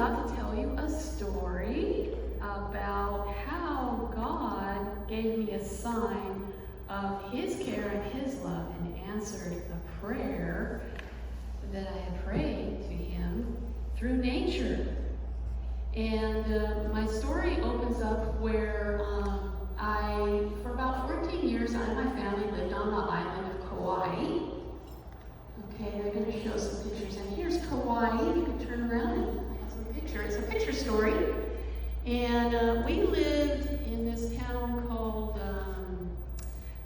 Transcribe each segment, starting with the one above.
about to tell you a story about how God gave me a sign of His care and His love and answered a prayer that I had prayed to Him through nature. And my story opens up where for about 14 years, I and my family lived on the island of Kauai. Okay, I'm going to show some pictures. And here's Kauai. You can turn around and I have some pictures. It's a picture story. And we lived in this town called,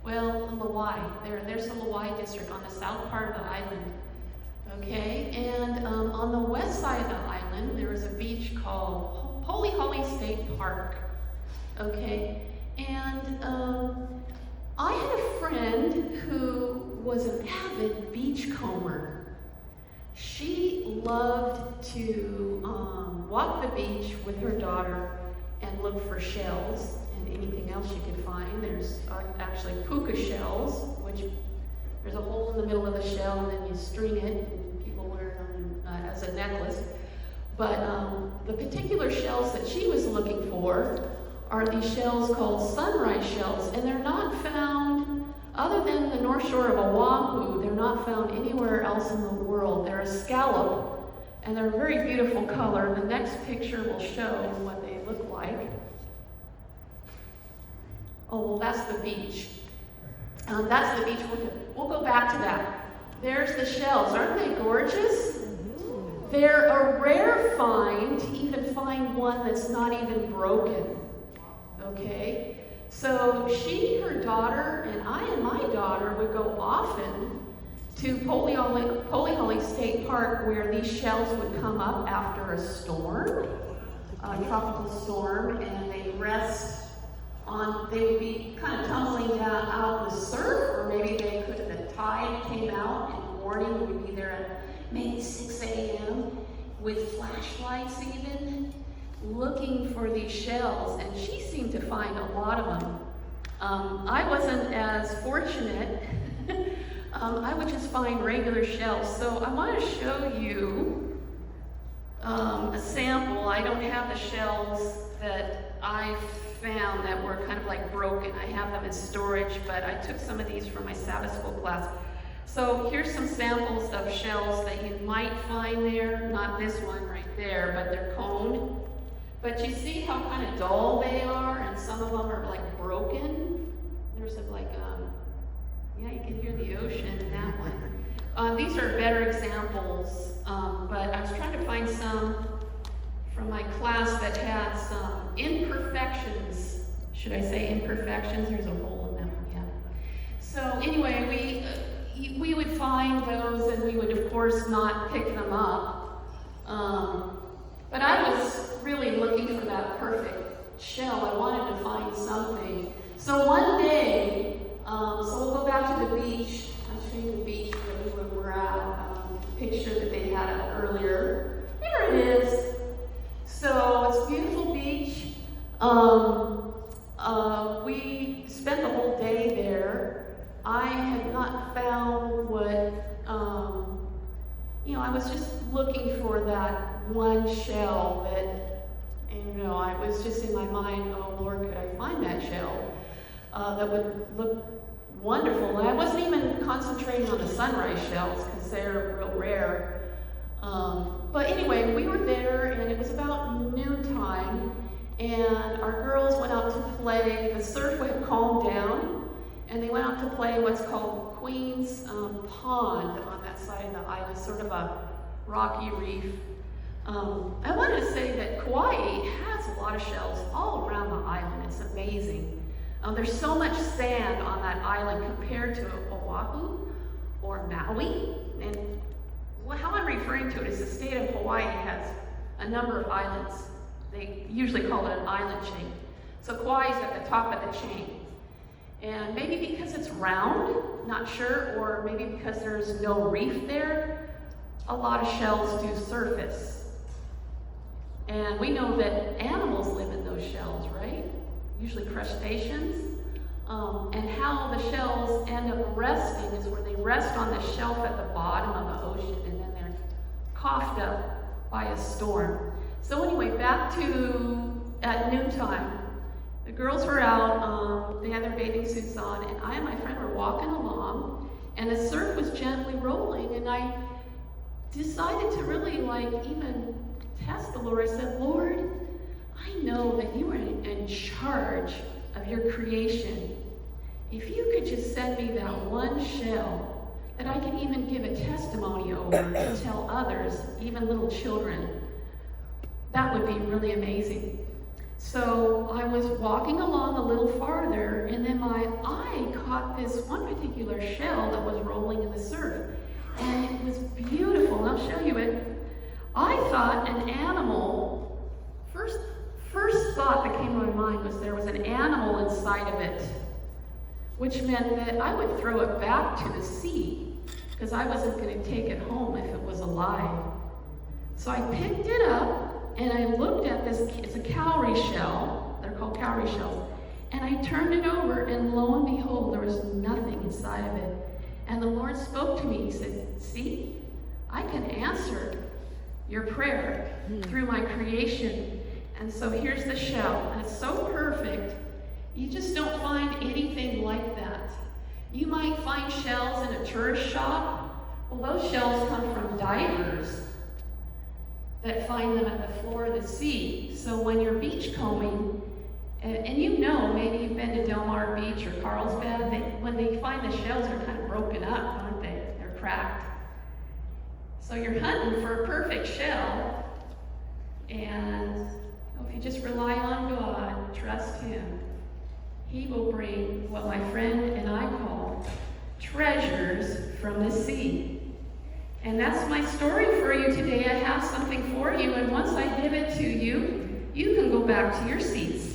Kauai. There's the Kauai district on the south part of the island. Okay, and on the west side of the island, there was a beach called Kauai State Park. Okay, and I had a friend who was an avid beachcomber. She loved to walk the beach with her daughter and look for shells and anything else she could find. There's actually puka shells, which there's a hole in the middle of the shell and then you string it and people wear them as a necklace. But the particular shells that she was looking for are these shells called sunrise shells, and they're not found, other than the north shore of Oahu, they're not found anywhere else in the world. They're a scallop, and they're a very beautiful color. The next picture will show what they look like. Oh, well, that's the beach. That's the beach. We'll go back to that. There's the shells. Aren't they gorgeous? They're a rare find to even find one that's not even broken. Okay? So she, her daughter, and I and my daughter would go often to Polyholly State Park, where these shells would come up after a storm, a tropical storm, and they would be kind of tumbling down out of the surf, or maybe the tide came out in the morning. We would be there at maybe 6 a.m. with flashlights even, looking for these shells, and she seemed to find a lot of them. I wasn't as fortunate. I would just find regular shells. So I want to show you a sample. I don't have the shells that I found that were kind of like broken. I have them in storage, but I took some of these from my Sabbath school class. So here's some samples of shells that you might find there. Not this one right there, but they're coned. But you see how kind of dull they are, and some of them are like broken. There's you can hear the ocean in that one. These are better examples, but I was trying to find some from my class that had some imperfections. Should I say imperfections? There's a hole in them, yeah. So anyway, we would find those, and we would, of course, not pick them up. But I was really looking for that perfect shell. I wanted to find something. So one day, so we'll go back to the beach. I'll show you the beach where we were at. Picture that they had up earlier. There it is. So it's a beautiful beach. We spent the whole day there. I had not found what, I was just looking for that one shell that, I was just in my mind, oh Lord, could I find that shell that would look wonderful? And I wasn't even concentrating on the sunrise shells because they're real rare. But anyway, we were there, and it was about noontime, and our girls went out to play. The surf had calmed down, and they went out to play what's called Queen's Pond on that side of the island, sort of a rocky reef. I wanted to say that Kauai has a lot of shells all around the island. It's amazing. There's so much sand on that island compared to Oahu or Maui. And how I'm referring to it is the state of Hawaii has a number of islands. They usually call it an island chain. So Kauai's at the top of the chain. And maybe because it's round, not sure, or maybe because there's no reef there, a lot of shells do surface. And we know that animals live in those shells, right? Usually crustaceans. And how the shells end up resting is where they rest on the shelf at the bottom of the ocean, and then they're coughed up by a storm. So anyway, back to at noontime. The girls were out, they had their bathing suits on, and I and my friend were walking along, and the surf was gently rolling, and I decided to really even test the Lord. I said, Lord, I know that you are in charge of your creation. If you could just send me that one shell that I can even give a testimony over to tell others, even little children, that would be really amazing. So I was walking along a little farther, and then my eye caught this one particular shell that was rolling in the surf. And it was beautiful, and I'll show you it. I thought an animal, first thought that came to my mind was there was an animal inside of it, which meant that I would throw it back to the sea, because I wasn't going to take it home if it was alive. So I picked it up, and I looked at this, it's a cowrie shell, they're called cowrie shells, and I turned it over, and lo and behold, there was nothing inside of it. And the Lord spoke to me, he said, see, I can answer your prayer through my creation. And so here's the shell, and it's so perfect, you just don't find anything like that. You might find shells in a tourist shop. Well, those shells come from divers that find them at the floor of the sea. So when you're beachcombing, and you know, maybe you've been to Del Mar Beach or Carlsbad, when they find the shells are kind of broken up, aren't they? They're cracked. So you're hunting for a perfect shell, and if you just rely on God, trust Him, He will bring what my friend and I call treasures from the sea. And that's my story for you today. I have something for you, and once I give it to you, you can go back to your seats.